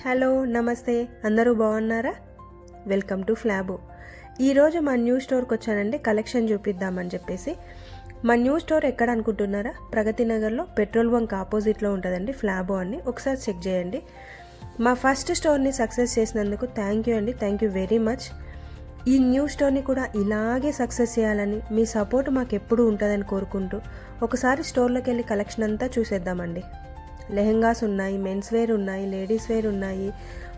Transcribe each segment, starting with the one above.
Hello నమస్తే అందరూ బాగున్నారా? వెల్కమ్ టు ఫ్లాబో. ఈరోజు మా న్యూ స్టోర్కి వచ్చానండి, కలెక్షన్ చూపిద్దామని చెప్పేసి. మా న్యూ స్టోర్ ఎక్కడ అనుకుంటున్నారా? ప్రగతి నగర్లో పెట్రోల్ బంక్ ఆపోజిట్లో ఉంటుందండి ఫ్లాబో అని. ఒకసారి చెక్ చేయండి. మా ఫస్ట్ స్టోర్ని సక్సెస్ చేసినందుకు థ్యాంక్ యూ అండి, థ్యాంక్ యూ వెరీ మచ్. ఈ న్యూ స్టోర్ని కూడా ఇలాగే సక్సెస్ చేయాలని, మీ సపోర్ట్ మాకు ఎప్పుడూ ఉంటుందని కోరుకుంటూ ఒకసారి స్టోర్లోకి వెళ్ళి కలెక్షన్ అంతా చూసేద్దామండి. లెహెంగాస్ ఉన్నాయి, మెన్స్ వేర్ ఉన్నాయి, లేడీస్ వేర్ ఉన్నాయి,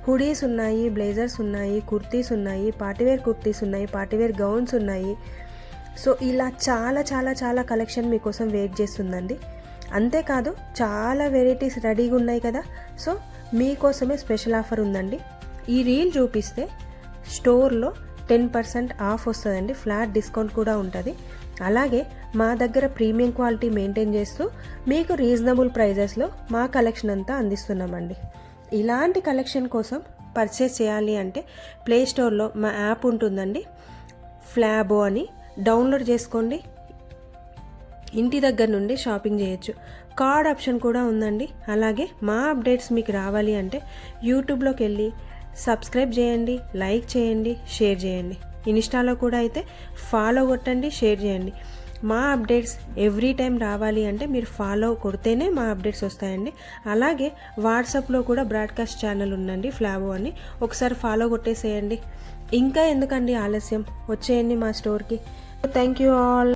హుడీస్ ఉన్నాయి, బ్లేజర్స్ ఉన్నాయి, కుర్తీస్ ఉన్నాయి, పార్టీవేర్ కుర్తీస్ ఉన్నాయి, పార్టీవేర్ గౌన్స్ ఉన్నాయి. సో ఇలా చాలా చాలా చాలా కలెక్షన్ మీకోసం వెయిట్ చేస్తుందండి. అంతేకాదు చాలా వెరైటీస్ రెడీగా ఉన్నాయి కదా. సో మీకోసమే స్పెషల్ ఆఫర్ ఉందండి. ఈ రీల్ చూపిస్తే స్టోర్లో 10% ఆఫ్ వస్తుందండి, ఫ్లాట్ డిస్కౌంట్ కూడా ఉంటుంది. అలాగే మా దగ్గర ప్రీమియం క్వాలిటీ మెయింటైన్ చేస్తూ మీకు రీజనబుల్ ప్రైజెస్లో మా కలెక్షన్ అంతా అందిస్తున్నామండి. ఇలాంటి కలెక్షన్ కోసం పర్చేస్ చేయాలి అంటే ప్లే స్టోర్లో మా యాప్ ఉంటుందండి, ఫ్లాబో అని. డౌన్లోడ్ చేసుకోండి, ఇంటి దగ్గర నుండి షాపింగ్ చేయొచ్చు. కార్డ్ ఆప్షన్ కూడా ఉందండి. అలాగే మా అప్డేట్స్ మీకు రావాలి అంటే యూట్యూబ్లోకి వెళ్ళి సబ్స్క్రైబ్ చేయండి, లైక్ చేయండి, షేర్ చేయండి. ఇన్స్టాలో కూడా అయితే ఫాలో కొట్టండి, షేర్ చేయండి. మా అప్డేట్స్ ఎవ్రీ టైం రావాలి అంటే మీరు ఫాలో కొడితేనే మా అప్డేట్స్ వస్తాయండి. అలాగే వాట్సాప్లో కూడా బ్రాడ్కాస్ట్ ఛానల్ ఉందండి, ఫ్లాబో అని. ఒకసారి ఫాలో కొట్టేసేయండి. ఇంకా ఎందుకండి ఆలస్యం, వచ్చేయండి మా స్టోర్కి. Thank you all.